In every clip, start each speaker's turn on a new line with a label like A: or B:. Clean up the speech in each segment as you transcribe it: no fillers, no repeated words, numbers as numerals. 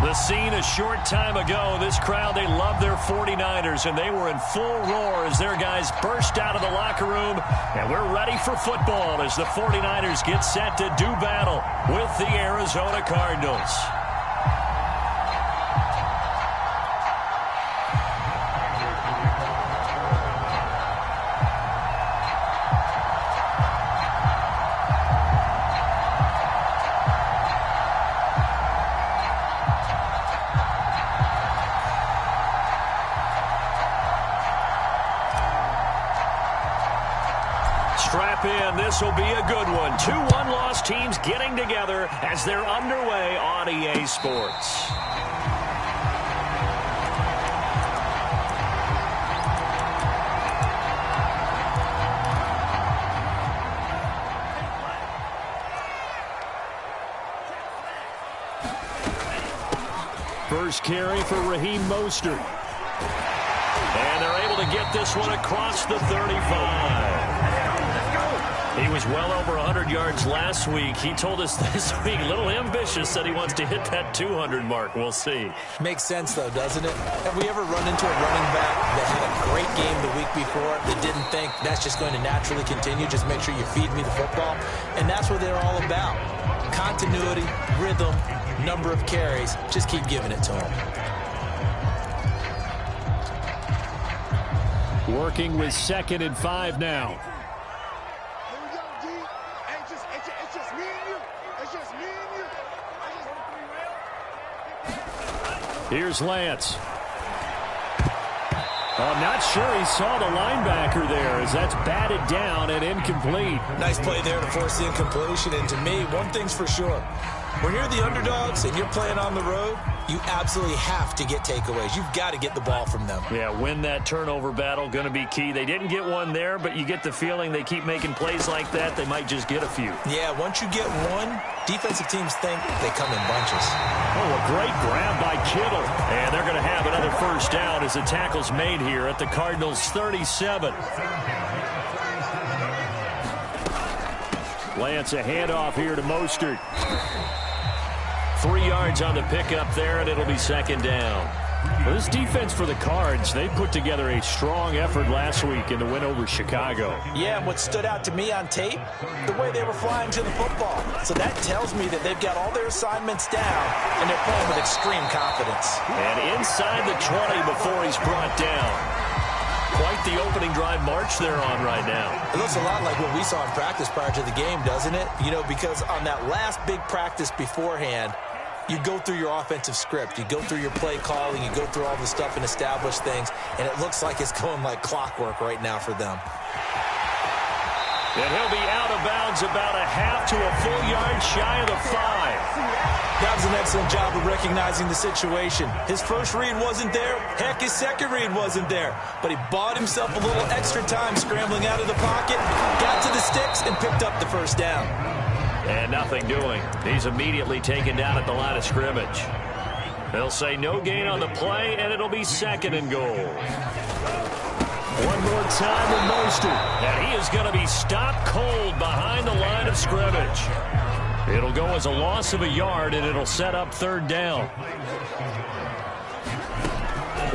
A: The scene a short time ago, this crowd, they love their 49ers, and they were in full roar as their guys burst out of the locker room. And we're ready for football as the 49ers get set to do battle with the Arizona Cardinals. Strap in. This will be a good one. Two one-loss teams getting together as they're underway on EA Sports. First carry for Raheem Mostert. And they're able to get this one across the 35. He was well over 100 yards last week. He told us this week, a little ambitious, that he wants to hit that 200 mark. We'll see.
B: Makes sense, though, doesn't it? Have we ever run into a running back that had a great game the week before that didn't think that's just going to naturally continue? Just make sure you feed me the football. And that's what they're all about. Continuity, rhythm, number of carries. Just keep giving it to him.
A: Working with 2nd and 5 now. Here's Lance. I'm not sure he saw the linebacker there as that's batted down and incomplete.
B: Nice play there to force the incompletion. And to me, one thing's for sure. When you're the underdogs and you're playing on the road, you absolutely have to get takeaways. You've got to get the ball from them.
A: Yeah, win that turnover battle, going to be key. They didn't get one there, but you get the feeling they keep making plays like that, they might just get a few.
B: Yeah, once you get one, defensive teams think they come in bunches.
A: Oh, a great grab by Kittle. And they're going to have another first down as the tackle's made here at the Cardinals' 37. Lance, a handoff here to Mostert. 3 yards on the pickup there, and it'll be 2nd down. Well, this defense for the Cards, they put together a strong effort last week in the win over Chicago.
B: Yeah, and what stood out to me on tape, the way they were flying to the football. So that tells me that they've got all their assignments down, and they're playing with extreme confidence.
A: And inside the 20 before he's brought down. Quite the opening drive march they're on right now.
B: It looks a lot like what we saw in practice prior to the game, doesn't it? You know, because on that last big practice beforehand, you go through your offensive script. You go through your play calling. You go through all the stuff and establish things. And it looks like it's going like clockwork right now for them.
A: And he'll be out of bounds about a half to a full yard shy of the 5.
B: That was an excellent job of recognizing the situation. His first read wasn't there. Heck, his second read wasn't there. But he bought himself a little extra time scrambling out of the pocket, got to the sticks, and picked up the first down.
A: And nothing doing. He's immediately taken down at the line of scrimmage. They'll say no gain on the play, and it'll be 2nd and goal. One more time with Mostert. And he is going to be stopped cold behind the line of scrimmage. It'll go as a loss of a yard, and it'll set up 3rd down.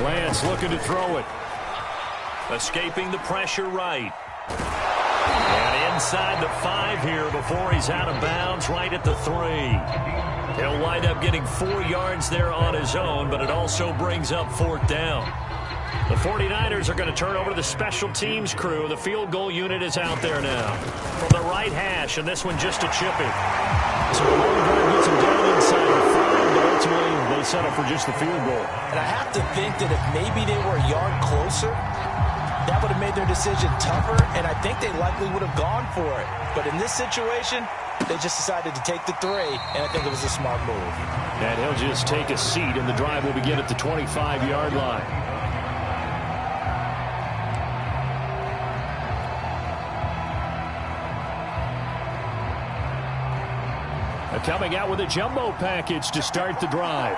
A: Lance looking to throw it. Escaping the pressure right. And inside the 5 here before he's out of bounds right at the 3. He'll wind up getting 4 yards there on his own, but it also brings up 4th down. The 49ers are going to turn over to the special teams crew. The field goal unit is out there now. From the right hash, and this one just a chipping. So the long drive gets him down inside the 5, but ultimately they settle for just the field goal.
B: And I have to think that if maybe they were a yard closer, that would have made their decision tougher, and I think they likely would have gone for it. But in this situation, they just decided to take the 3, and I think it was a smart move.
A: And he'll just take a seat, and the drive will begin at the 25-yard line. Coming out with a jumbo package to start the drive.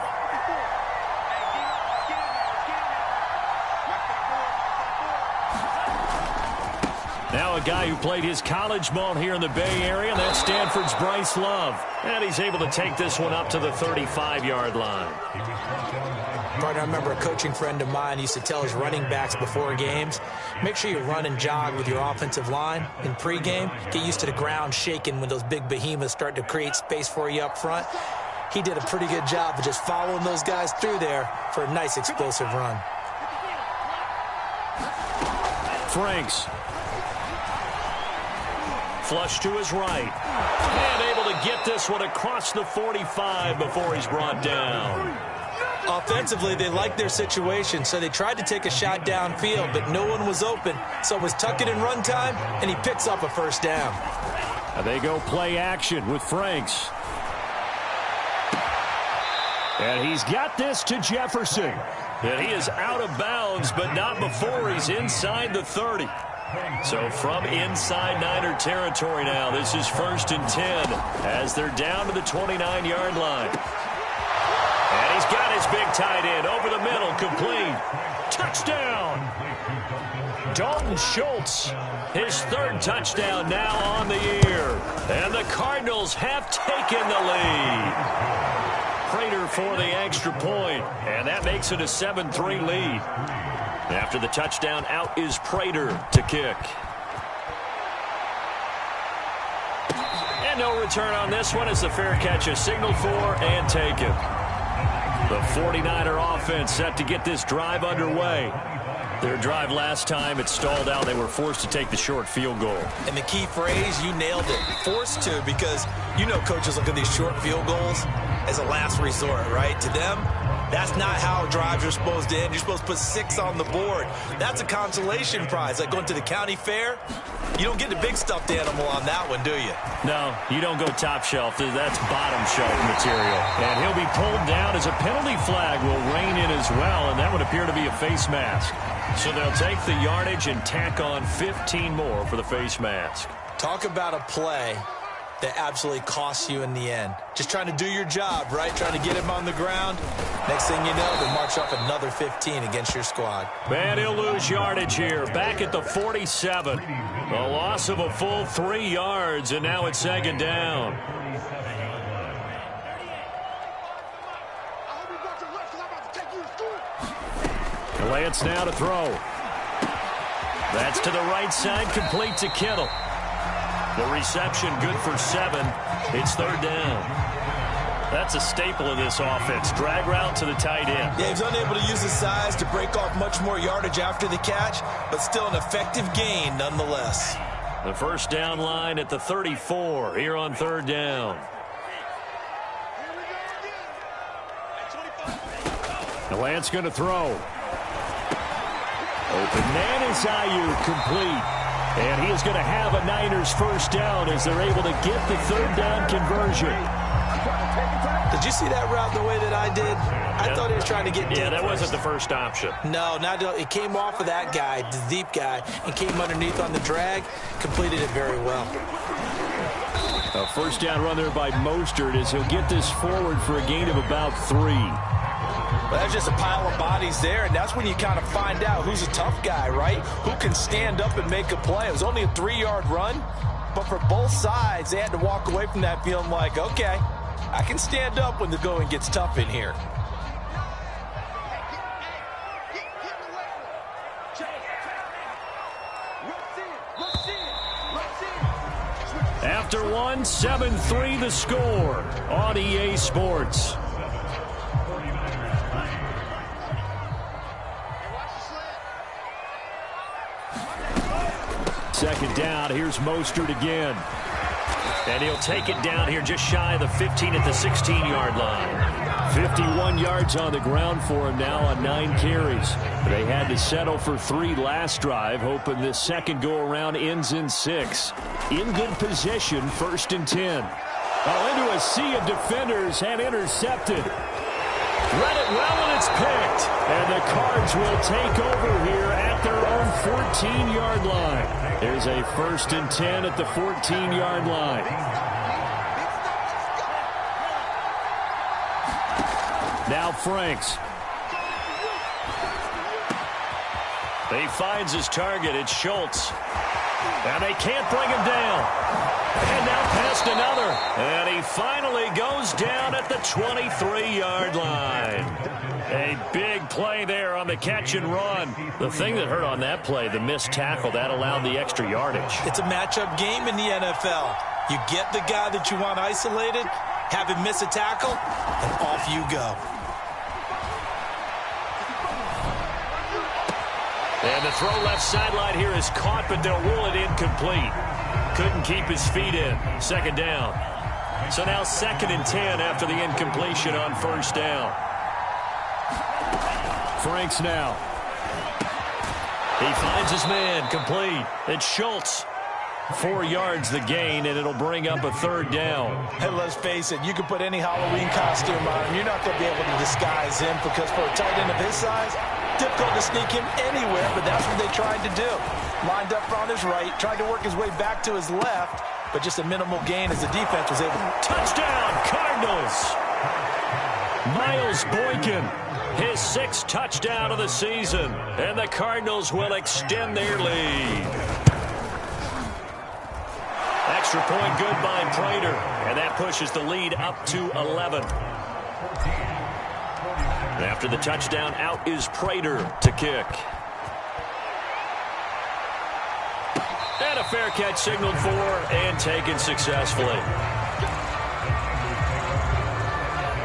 A: Now a guy who played his college ball here in the Bay Area, and that's Stanford's Bryce Love. And he's able to take this one up to the 35-yard line.
B: Partner, I remember a coaching friend of mine used to tell his running backs before games, make sure you run and jog with your offensive line in pregame. Get used to the ground shaking when those big behemoths start to create space for you up front. He did a pretty good job of just following those guys through there for a nice explosive run.
A: Franks. Flush to his right. And able to get this one across the 45 before he's brought down.
B: Offensively, they liked their situation, so they tried to take a shot downfield, but no one was open. So it was tuck it in run time, and he picks up a first down.
A: They go play action with Franks. And he's got this to Jefferson. And he is out of bounds, but not before he's inside the 30. So from inside Niner territory now, this is 1st and 10 as they're down to the 29-yard line. And he's got his big tight end over the middle, complete. Touchdown! Dalton Schultz, his 3rd touchdown now on the year. And the Cardinals have taken the lead. Prater for the extra point, and that makes it a 7-3 lead. After the touchdown, out is Prater to kick. And no return on this one as the fair catch is signaled for and taken. The 49er offense set to get this drive underway. Their drive last time, it stalled out. They were forced to take the short field goal.
B: And the key phrase, you nailed it, forced to, because you know coaches look at these short field goals as a last resort, right? To them, that's not how drives are supposed to end. You're supposed to put 6 on the board. That's a consolation prize. Like going to the county fair, you don't get the big stuffed animal on that one, do you?
A: No, you don't go top shelf. That's bottom shelf material. And he'll be pulled down as a penalty flag will rein in as well, and that would appear to be a face mask. So they'll take the yardage and tack on 15 more for the face mask.
B: Talk about a play that absolutely costs you in the end. Just trying to do your job, right? Trying to get him on the ground. Next thing you know, they march off another 15 against your squad.
A: And he'll lose yardage here. Back at the 47. A loss of a full 3 yards, and now it's 2nd down. Lance now to throw. That's to the right side, complete to Kittle. The reception good for 7. It's 3rd down. That's a staple of this offense. Drag route to the tight end.
B: Yeah, he's unable to use his size to break off much more yardage after the catch, but still an effective gain nonetheless.
A: The 1st down line at the 34 here on 3rd down. The Lance going to throw. Open man is Ayuk, complete. And he is going to have a Niners 1st down as they're able to get the 3rd down conversion.
B: Did you see that route the way that I did? I thought he was trying to get deep.
A: Yeah, that wasn't the first option.
B: No, it came off of that guy, the deep guy, and came underneath on the drag. Completed it very well.
A: A 1st down run there by Mostert as he'll get this forward for a gain of about 3.
B: Well, that's just a pile of bodies there, and that's when you kind of find out who's a tough guy, right? Who can stand up and make a play. It was only a 3-yard run, but for both sides, they had to walk away from that feeling like, okay, I can stand up when the going gets tough in here.
A: After 1, 7-3 the score on EA Sports. Second down, here's Mostert again. And he'll take it down here just shy of the 15 at the 16-yard line. 51 yards on the ground for him now on 9 carries. They had to settle for 3 last drive, hoping this second go-around ends in 6. In good position, 1st and 10. Into a sea of defenders and intercepted. Read it well, and it's picked. And the Cards will take over here at their own 14-yard line. There's a 1st and 10 at the 14-yard line. Now Franks. He finds his target. It's Schultz. And they can't bring him down. And now past another. And he finally goes down at the 23-yard line. A big play there on the catch and run. The thing that hurt on that play, the missed tackle, that allowed the extra yardage.
B: It's a matchup game in the NFL. You get the guy that you want isolated, have him miss a tackle, and off you go.
A: And the throw left sideline here is caught, but they'll rule it incomplete. Couldn't keep his feet in. Second down. So now 2nd and 10 after the incompletion on first down. Franks now. He finds his man, complete. It's Schultz. 4 yards the gain, and it'll bring up a 3rd down.
B: Hey, let's face it, you can put any Halloween costume on him. You're not going to be able to disguise him because for a tight end of his size, difficult to sneak him anywhere, but that's what they tried to do. Lined up on his right, tried to work his way back to his left, but just a minimal gain as the defense was able to.
A: Touchdown, Cardinals! Miles Boykin, his 6th touchdown of the season, and the Cardinals will extend their lead. Extra point good by Prater, and that pushes the lead up to 11. After the touchdown, out is Prater to kick. And a fair catch signaled for and taken successfully.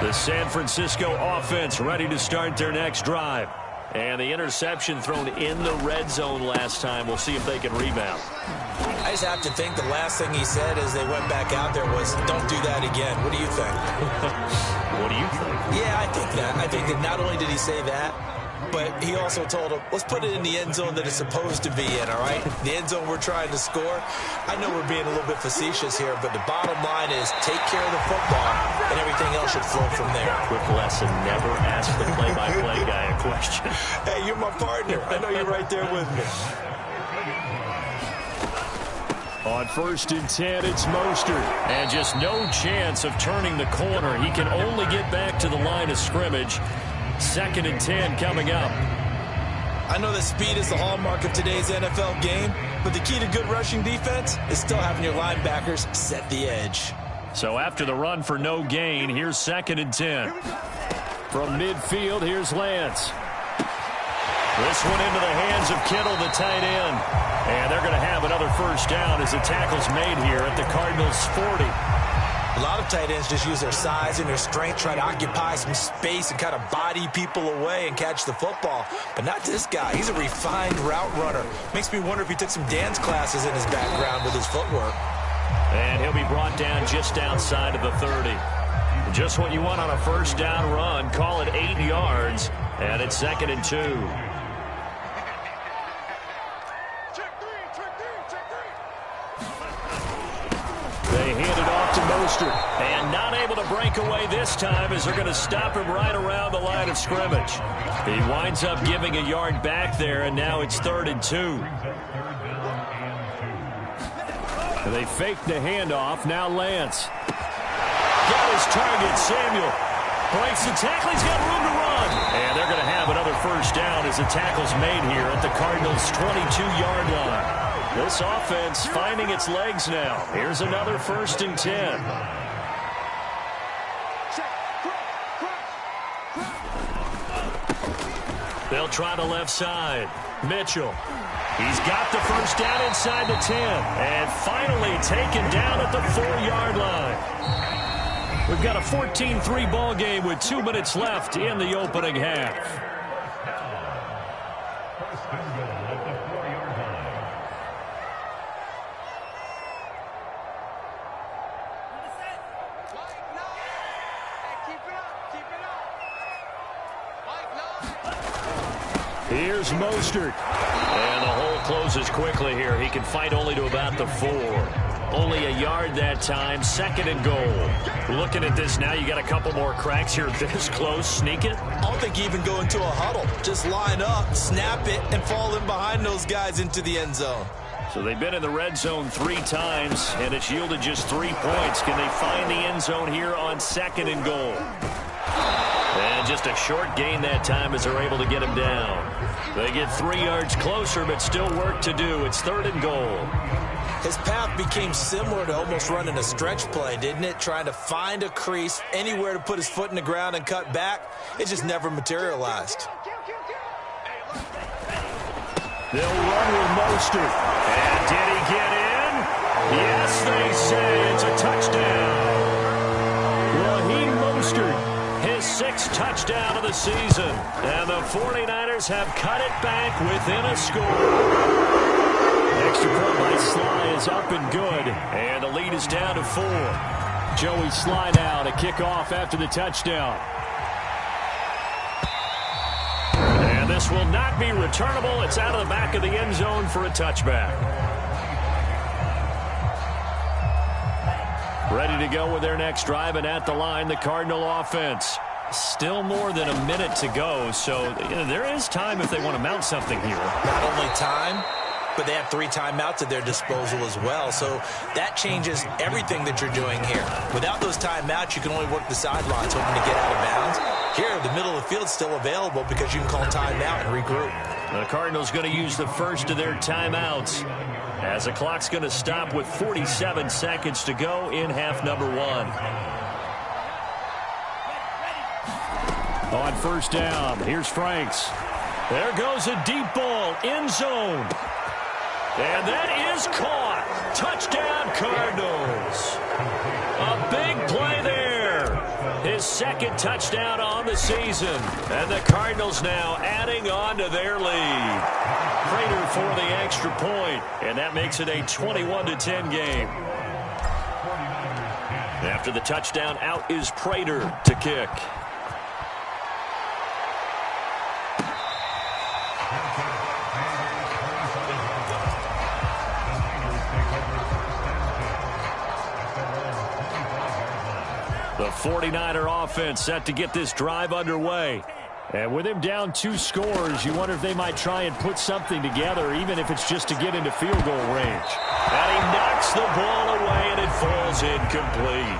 A: The San Francisco offense ready to start their next drive. And the interception thrown in the red zone last time. We'll see if they can rebound.
B: I just have to think the last thing he said as they went back out there was, don't do that again. What do you think?
A: What do you think?
B: Yeah, I think that. I think that not only did he say that, but he also told him, let's put it in the end zone that it's supposed to be in, all right? The end zone we're trying to score. I know we're being a little bit facetious here, but the bottom line is take care of the football, and everything else should flow from there.
A: Quick lesson, never ask the play-by-play guy a question.
B: Hey, you're my partner. I know you're right there with me.
A: On 1st and 10, it's Mostert. And just no chance of turning the corner. He can only get back to the line of scrimmage. 2nd and 10 coming up.
B: I know that speed is the hallmark of today's NFL game, but the key to good rushing defense is still having your linebackers set the edge.
A: So after the run for no gain, here's 2nd and 10. From midfield, here's Lance. This one into the hands of Kittle, the tight end. And they're going to have another first down as the tackle's made here at the Cardinals' 40.
B: A lot of tight ends just use their size and their strength, try to occupy some space and kind of body people away and catch the football. But not this guy. He's a refined route runner. Makes me wonder if he took some dance classes in his background with his footwork.
A: And he'll be brought down just outside of the 30. Just what you want on a first down run. Call it 8 yards. And it's 2nd and 2. They hand it off to Mostert. And not able to break away this time as they're going to stop him right around the line of scrimmage. He winds up giving a yard back there, and now it's 3rd and 2. And they fake the handoff. Now Lance. Got his target, Samuel. Breaks the tackle. He's got room to run. And they're going to have another first down as the tackle's made here at the Cardinals' 22-yard line. This offense finding its legs now. Here's another 1st and 10. They'll try the left side. Mitchell. He's got the first down inside the 10. And finally taken down at the 4-yard line. We've got a 14-3 ball game with 2 minutes left in the opening half. Here's Mostert. And the hole closes quickly here. He can fight only to about the 4. Only a yard that time. 2nd and goal. Looking at this now, you got a couple more cracks here this close. Sneak it?
B: I don't think even go into a huddle. Just line up, snap it, and fall in behind those guys into the end zone.
A: So they've been in the red zone 3 times, and it's yielded just 3 points. Can they find the end zone here on 2nd and goal? And just a short gain that time as they're able to get him down. They get 3 yards closer, but still work to do. It's 3rd and goal.
B: His path became similar to almost running a stretch play, didn't it? Trying to find a crease, anywhere to put his foot in the ground and cut back. It just never materialized.
A: They'll run with Mostert. And did he get in? Yes, they say it's a touchdown. Raheem Mostert, his 6th touchdown of the season. And the 49ers have cut it back within a score. Extra point by Sly is up and good. And the lead is down to 4. Joey Sly now to kick off after the touchdown. And this will not be returnable. It's out of the back of the end zone for a touchback. Ready to go with their next drive, and at the line, the Cardinal offense. Still more than a minute to go, so there is time if they want to mount something here.
B: Not only time, but they have 3 timeouts at their disposal as well. So that changes everything that you're doing here. Without those timeouts, you can only work the sidelines hoping to get out of bounds. Here, the middle of the field is still available because you can call timeout and regroup.
A: The Cardinals going to use the first of their timeouts as the clock's going to stop with 47 seconds to go in half number 1. On first down, here's Franks. There goes a deep ball, end zone. And that is caught. Touchdown, Cardinals. A big play there. His 2nd touchdown on the season. And the Cardinals now adding on to their lead. Prater for the extra point. And that makes it a 21-10 game. After the touchdown, out is Prater to kick. The 49er offense set to get this drive underway. And with him down 2 scores, you wonder if they might try and put something together, even if it's just to get into field goal range. And he knocks the ball away, and it falls incomplete.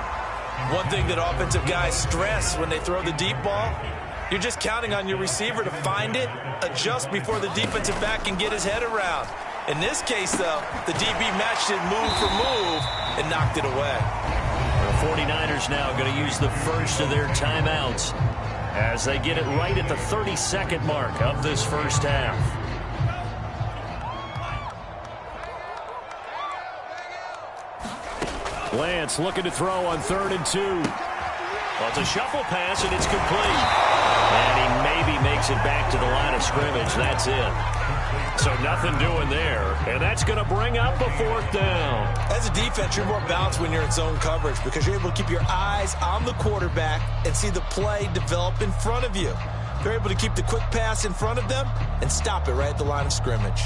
B: One thing that offensive guys stress when they throw the deep ball, you're just counting on your receiver to find it, adjust before the defensive back can get his head around. In this case, though, the DB matched it move for move and knocked it away.
A: The 49ers now going to use the first of their timeouts as they get it right at the 30-second mark of this first half. Lance looking to throw on 3rd and 2. Well, it's a shuffle pass, and it's complete. And he maybe makes it back to the line of scrimmage. That's it. So nothing doing there. And that's going to bring up a 4th down.
B: As a defense, you're more balanced when you're in zone coverage because you're able to keep your eyes on the quarterback and see the play develop in front of you. They're able to keep the quick pass in front of them and stop it right at the line of scrimmage.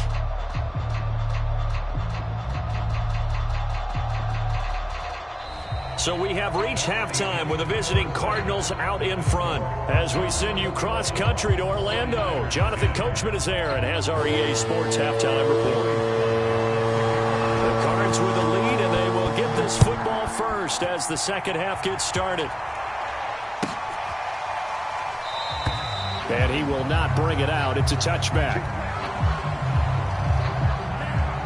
A: So we have reached halftime with the visiting Cardinals out in front. As we send you cross-country to Orlando, Jonathan Coachman is there and has our EA Sports halftime report. The Cards with the lead, and they will get this football first as the second half gets started. And he will not bring it out. It's a touchback.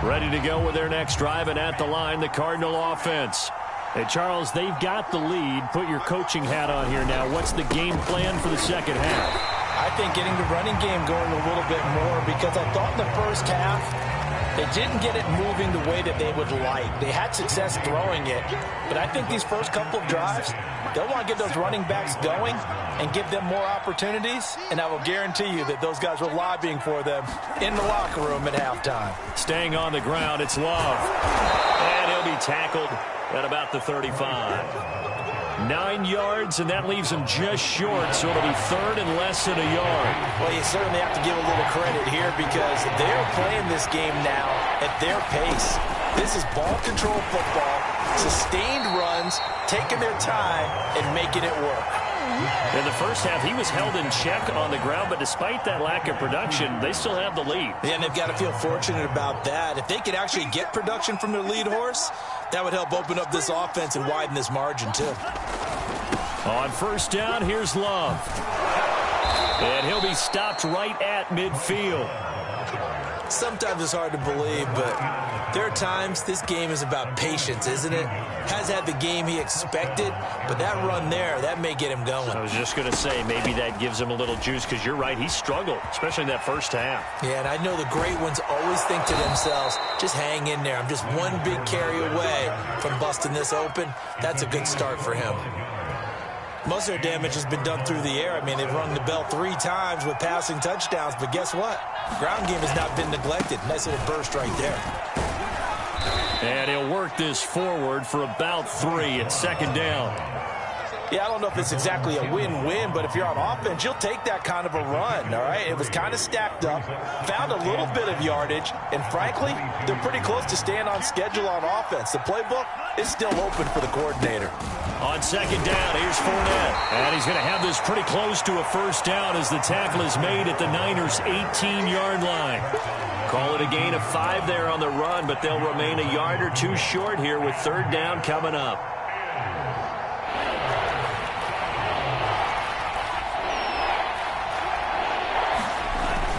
A: Ready to go with their next drive, and at the line, the Cardinal offense. Hey, Charles, they've got the lead. Put your coaching hat on here now. What's the game plan for the second half?
B: I think getting the running game going a little bit more because I thought in the first half they didn't get it moving the way that they would like. They had success throwing it, but I think these first couple of drives, they'll want to get those running backs going and give them more opportunities, and I will guarantee you that those guys were lobbying for them in the locker room at halftime.
A: Staying on the ground, it's Love. And he'll be tackled at about the 35. 9 yards, and that leaves him just short, so it'll be 3rd and less than a yard.
B: Well, you certainly have to give a little credit here because they're playing this game now at their pace. This is ball control football, sustained runs, taking their time, and making it work.
A: In the first half, he was held in check on the ground, but despite that lack of production, they still have the lead.
B: Yeah, and they've got to feel fortunate about that. If they could actually get production from their lead horse, that would help open up this offense and widen this margin, too.
A: On first down, here's Love. And he'll be stopped right at midfield.
B: Sometimes it's hard to believe, but there are times this game is about patience, isn't it? Has had the game he expected, but that run there, that may get him going.
A: I was just going to say, maybe that gives him a little juice, because you're right, he struggled, especially in that first half.
B: Yeah, and I know the great ones always think to themselves, just hang in there. I'm just one big carry away from busting this open. That's a good start for him. Most of their damage has been done through the air. I mean, they've rung the bell 3 times with passing touchdowns, but guess what? Ground game has not been neglected. Nice little burst right there.
A: And he'll work this forward for about 3 at second down.
B: Yeah, I don't know if it's exactly a win-win, but if you're on offense, you'll take that kind of a run, all right? It was kind of stacked up, found a little bit of yardage, and frankly, they're pretty close to staying on schedule on offense. The playbook is still open for the coordinator.
A: On second down, here's Fournette. And he's going to have this pretty close to a first down as the tackle is made at the Niners' 18-yard line. Call it a gain of 5 there on the run, but they'll remain a yard or 2 short here with third down coming up.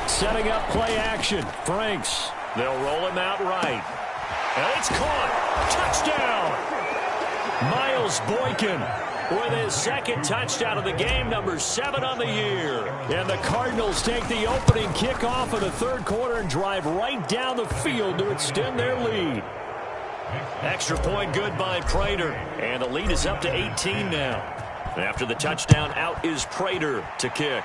A: Setting up play action. Franks. They'll roll him out right. And it's caught. Touchdown. Miles Boykin with his second touchdown of the game, number 7 on the year. And the Cardinals take the opening kickoff of the third quarter and drive right down the field to extend their lead. Extra point good by Prater. And the lead is up to 18 now. After the touchdown, out is Prater to kick.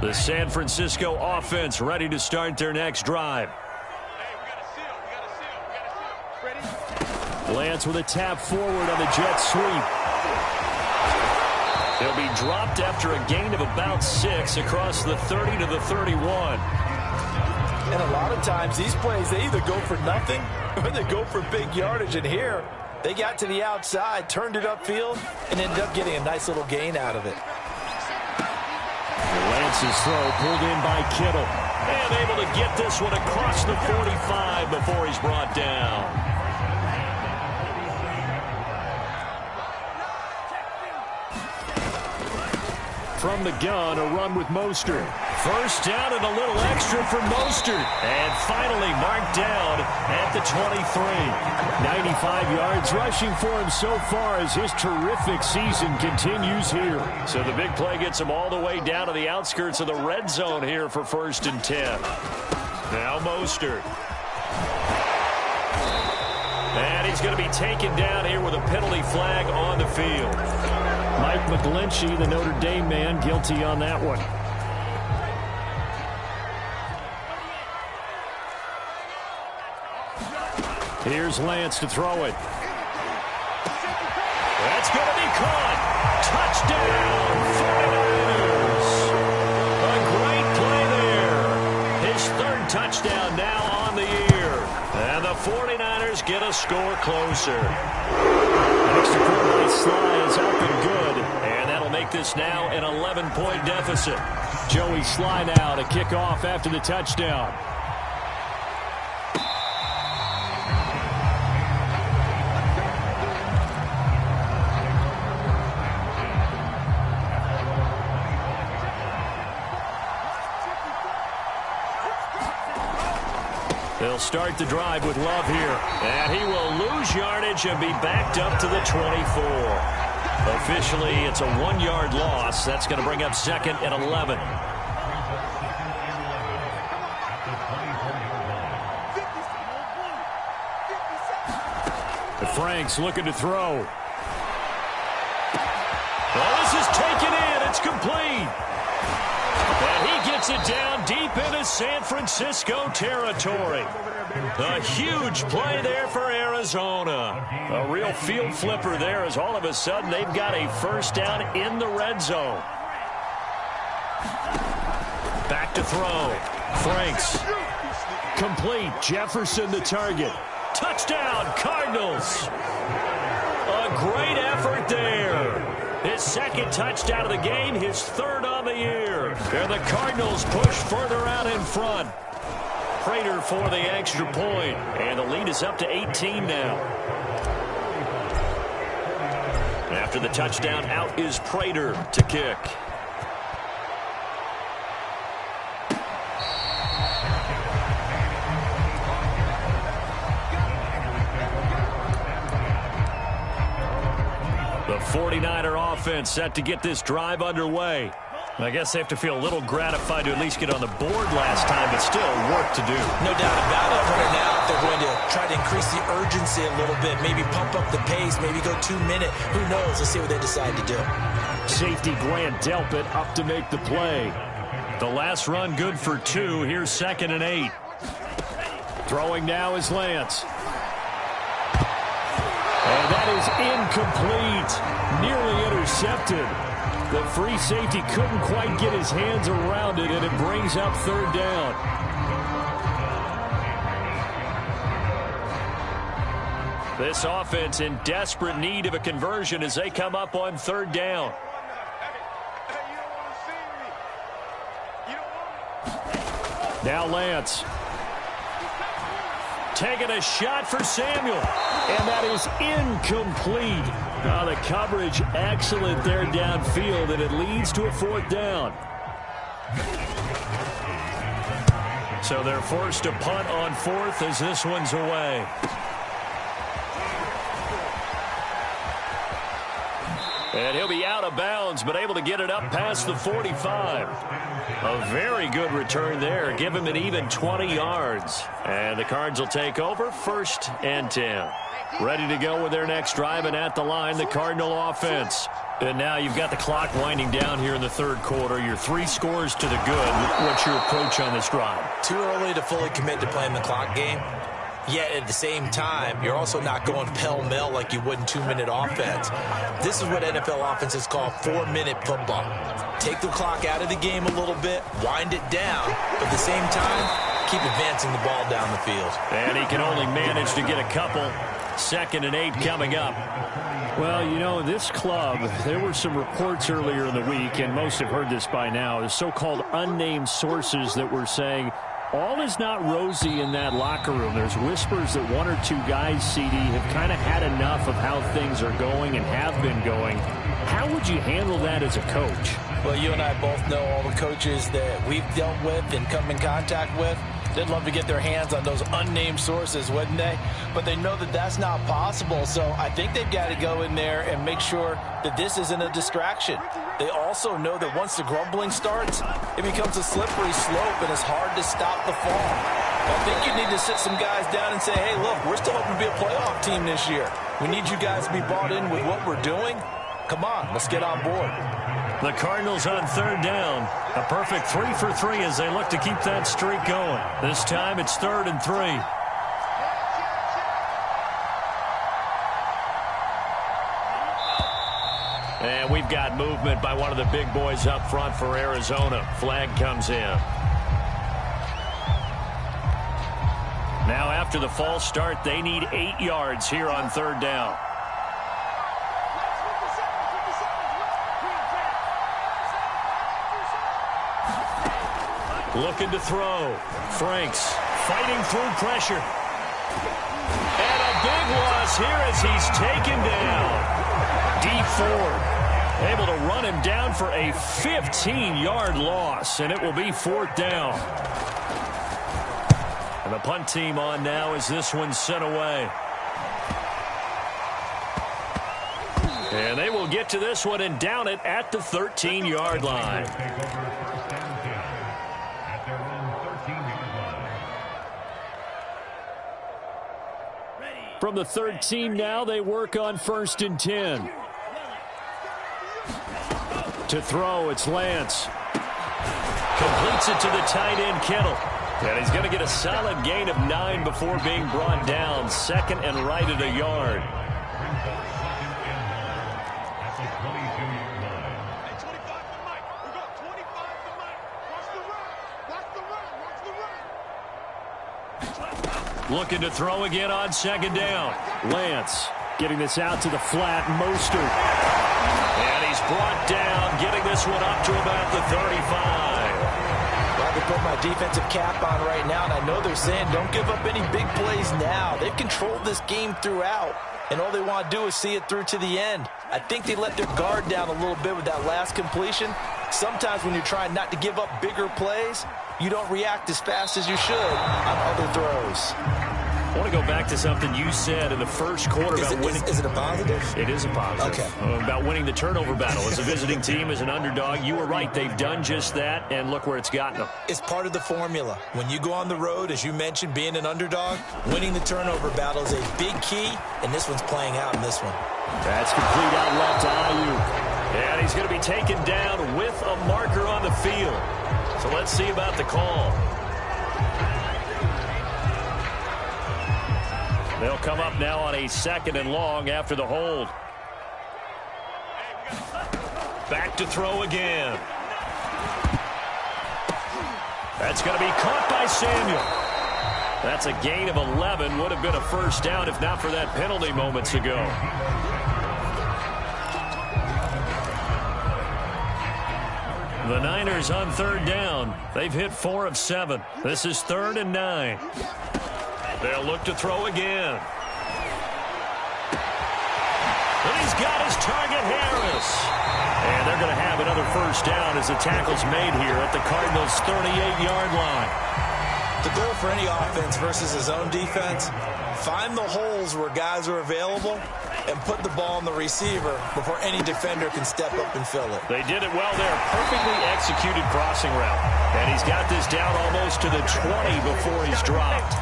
A: The San Francisco offense ready to start their next drive. Lance with a tap forward on the jet sweep. They'll be dropped after a gain of about 6 across the 30 to the 31.
B: And a lot of times these plays, they either go for nothing or they go for big yardage. And here, they got to the outside, turned it upfield, and ended up getting a nice little gain out of it.
A: Lance's throw pulled in by Kittle. And able to get this one across the 45 before he's brought down. From the gun, a run with Mostert. First down and a little extra for Mostert. And finally marked down at the 23. 95 yards rushing for him so far as his terrific season continues here. So the big play gets him all the way down to the outskirts of the red zone here for 1st and 10. Now Mostert. And he's going to be taken down here with a penalty flag on the field. Mike McGlinchey, the Notre Dame man, guilty on that one. Here's Lance to throw it. That's going to be caught. Touchdown, 49ers. A great play there. His 3rd touchdown now on the year. And the 49ers get a score closer. Extra point by Sly is up and good. And that'll make this now an 11-point deficit. Joey Sly now to kick off after the touchdown. They'll start the drive with Love here. And he will lose yardage and be backed up to the 24. Officially, it's a 1-yard loss. That's going to bring up 2nd and 11. Franks looking to throw. Well, this is taken in. It's complete. And he gets it down deep into San Francisco territory. A huge play there for Arizona. A real field flipper there as all of a sudden they've got a first down in the red zone. Back to throw. Franks. Complete. Jefferson the target. Touchdown, Cardinals. A great effort there. His second touchdown of the game, his third on the year. And the Cardinals push further out in front. Prater for the extra point. And the lead is up to 18 now. After the touchdown, out is Prater to kick. The 49er offense set to get this drive underway. I guess they have to feel a little gratified to at least get on the board last time, but still work to do.
B: No doubt about it. Right now, they're going to try to increase the urgency a little bit, maybe pump up the pace, maybe go 2 minute. Who knows? Let's see what they decide to do.
A: Safety Grant Delpit up to make the play. The last run good for 2. Here's 2nd and 8. Throwing now is Lance. And that is incomplete. Nearly intercepted. The free safety couldn't quite get his hands around it, and it brings up 3rd down. This offense in desperate need of a conversion as they come up on 3rd down. Now Lance. Taking a shot for Samuel. And that is incomplete. Oh, the coverage excellent there downfield, and it leads to a 4th down. So they're forced to punt on 4th as this one's away. And he'll be out of bounds, but able to get it up past the 45. A very good return there. Give him an even 20 yards. And the Cards will take over 1st and 10. Ready to go with their next drive, and at the line, the Cardinal offense. And now you've got the clock winding down here in the 3rd quarter. You're 3 scores to the good. What's your approach on this drive?
B: Too early to fully commit to playing the clock game. Yet at the same time, you're also not going pell-mell like you would in 2-minute offense. This is what NFL offenses call 4-minute football. Take the clock out of the game a little bit, wind it down, but at the same time, keep advancing the ball down the field.
A: And he can only manage to get a couple. 2nd and 8 coming up. Well, you know, this club, there were some reports earlier in the week, and most have heard this by now, the so-called unnamed sources that were saying all is not rosy in that locker room. There's whispers that 1 or 2 guys, CD, have kind of had enough of how things are going and have been going. How would you handle that as a coach?
B: Well, you and I both know all the coaches that we've dealt with and come in contact with. They'd love to get their hands on those unnamed sources, wouldn't they? But they know that that's not possible, so I think they've got to go in there and make sure that this isn't a distraction. They also know that once the grumbling starts, it becomes a slippery slope, and it's hard to stop the fall. I think you need to sit some guys down and say, hey, look, we're still hoping to be a playoff team this year. We need you guys to be bought in with what we're doing. Come on, let's get on board.
A: The Cardinals on 3rd down. A perfect 3 for 3 as they look to keep that streak going. This time it's 3rd and 3. And we've got movement by one of the big boys up front for Arizona. Flag comes in. Now after the false start, they need 8 yards here on 3rd down. Looking to throw. Franks fighting through pressure. And a big loss here as he's taken down. D Ford able to run him down for a 15-yard loss, and it will be 4th down. And the punt team on now as this one's sent away. And they will get to this one and down it at the 13-yard line. From the 13 now, they work on 1st and 10. To throw, it's Lance. Completes it to the tight end, Kittle. And he's going to get a solid gain of 9 before being brought down. 2nd and right at a yard. Looking to throw again on 2nd down. Lance getting this out to the flat. Mostert. And he's getting this one up to about the 35.
B: Well, they put my defensive cap on right now, and I know they're saying don't give up any big plays now. They've controlled this game throughout, and all they want to do is see it through to the end. I think they let their guard down a little bit with that last completion. Sometimes when you're trying not to give up bigger plays, you don't react as fast as you should on other throws.
A: I want to go back to something you said in the first quarter about winning.
B: Is it a positive?
A: It is a positive.
B: Okay.
A: About winning the turnover battle. As a visiting team, as an underdog, you were right. They've done just that, and look where it's gotten them.
B: It's part of the formula. When you go on the road, as you mentioned, being an underdog, winning the turnover battle is a big key, and this one's playing out in this one.
A: That's complete out left to Ayuk. And he's going to be taken down with a marker on the field. So let's see about the call. They'll come up now on a 2nd and long after the hold. Back to throw again. That's going to be caught by Samuel. That's a gain of 11. Would have been a first down if not for that penalty moments ago. The Niners on 3rd down. They've hit 4 of 7. This is 3rd and 9. They'll look to throw again. And he's got his target, Harris. And they're going to have another first down as the tackle's made here at the Cardinals' 38-yard line.
B: The goal for any offense versus his own defense, find the holes where guys are available and put the ball on the receiver before any defender can step up and fill it.
A: They did it well there. Perfectly executed crossing route. And he's got this down almost to the 20 before he's dropped.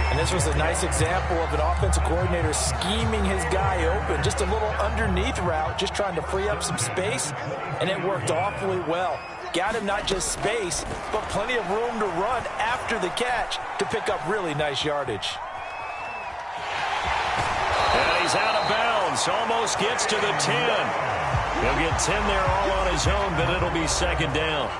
B: And this was a nice example of an offensive coordinator scheming his guy open. Just a little underneath route, just trying to free up some space, and it worked awfully well. Got him not just space, but plenty of room to run after the catch to pick up really nice yardage.
A: And he's out of bounds. Almost gets to the 10. He'll get 10 there all on his own, but it'll be 2nd down.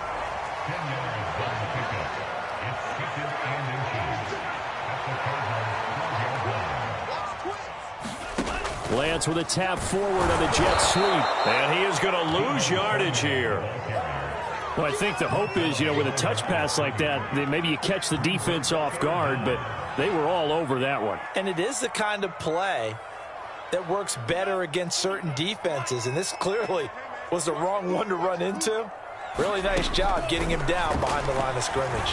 A: Lance with a tap forward on the jet sweep. And he is going to lose yardage here. Well, I think the hope is, with a touch pass like that, that maybe you catch the defense off guard, but they were all over that one.
B: And it is the kind of play that works better against certain defenses, and this clearly was the wrong one to run into. Really nice job getting him down behind the line of scrimmage.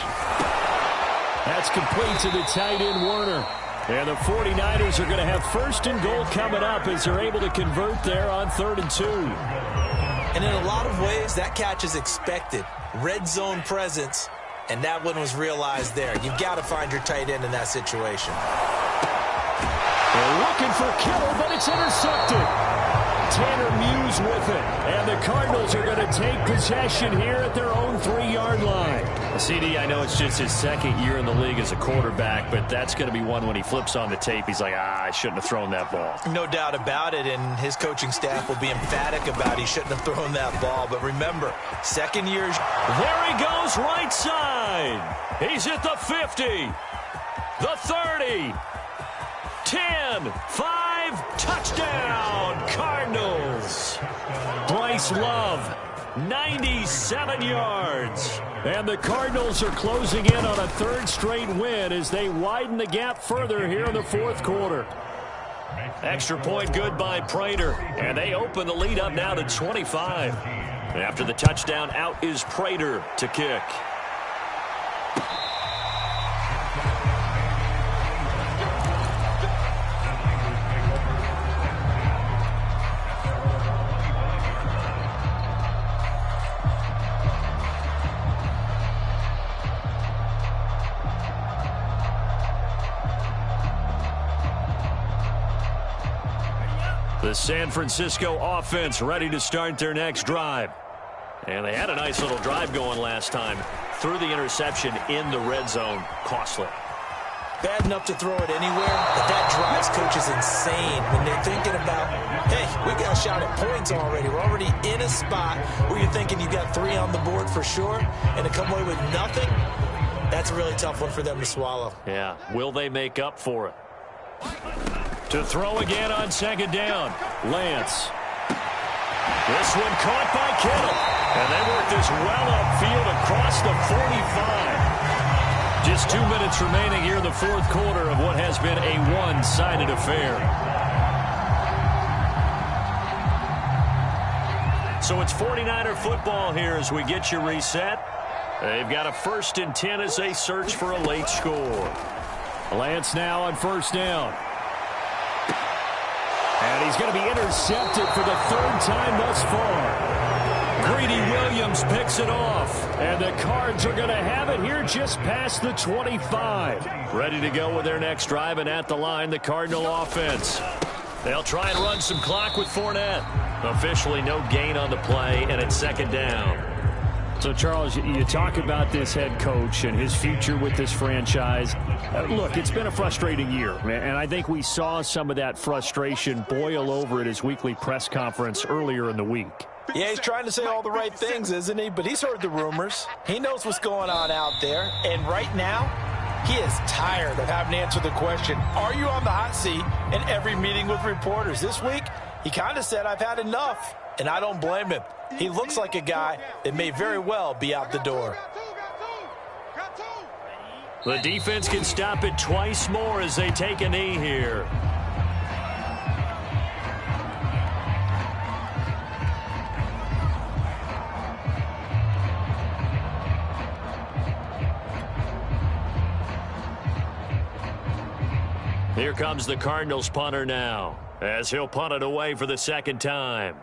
A: That's complete to the tight end, Werner. And the 49ers are going to have 1st and goal coming up as they're able to convert there on 3rd and 2.
B: And in a lot of ways, that catch is expected. Red zone presence, and that one was realized there. You've got to find your tight end in that situation.
A: They're looking for Kittle, but it's intercepted. Tanner Muse with it. And the Cardinals are going to take possession here at their own 3-yard line. CD, I know it's just his 2nd year in the league as a quarterback, but that's going to be one when he flips on the tape. He's like, I shouldn't have thrown that ball.
B: No doubt about it, and his coaching staff will be emphatic about he shouldn't have thrown that ball. But remember, 2nd year.
A: There he goes, right side. He's at the 50, the 30, 10, 5, touchdown, Cardinals. Bryce Love, 97 yards. And the Cardinals are closing in on a 3rd straight win as they widen the gap further here in the 4th quarter. Extra point good by Prater. And they open the lead up now to 25. After the touchdown, out is Prater to kick. The San Francisco offense ready to start their next drive. And they had a nice little drive going last time. Threw the interception in the red zone. Costly.
B: Bad enough to throw it anywhere, but that drives coaches insane when they're thinking about, hey, we got a shot at points already. We're already in a spot where you're thinking you got 3 on the board for sure, and to come away with nothing, that's a really tough one for them to swallow.
A: Yeah, will they make up for it? To throw again on 2nd down, Lance. This one caught by Kittle. And they work this well upfield across the 45. Just 2 minutes remaining here in the fourth quarter of what has been a one-sided affair. So it's 49er football here as we get you reset. They've got a 1st and 10 as they search for a late score.
C: Lance now on first down. And he's going to be intercepted for the 3rd time thus far. Greedy Williams picks it off. And the Cards are going to have it here just past the 25.
A: Ready to go with their next drive, and at the line, the Cardinal offense. They'll try and run some clock with Fournette. Officially no gain on the play, and it's 2nd down.
C: So, Charles, you talk about this head coach and his future with this franchise. Look, it's been a frustrating year, and I think we saw some of that frustration boil over at his weekly press conference earlier in the week.
B: Yeah, he's trying to say all the right things, isn't he? But he's heard the rumors. He knows what's going on out there. And right now, he is tired of having to answer the question, are you on the hot seat, in every meeting with reporters. This week, he kind of said, I've had enough. And I don't blame him. He looks like a guy that may very well be out the door.
A: The defense can stop it twice more as they take a knee here. Here comes the Cardinals punter now, as he'll punt it away for the 2nd time.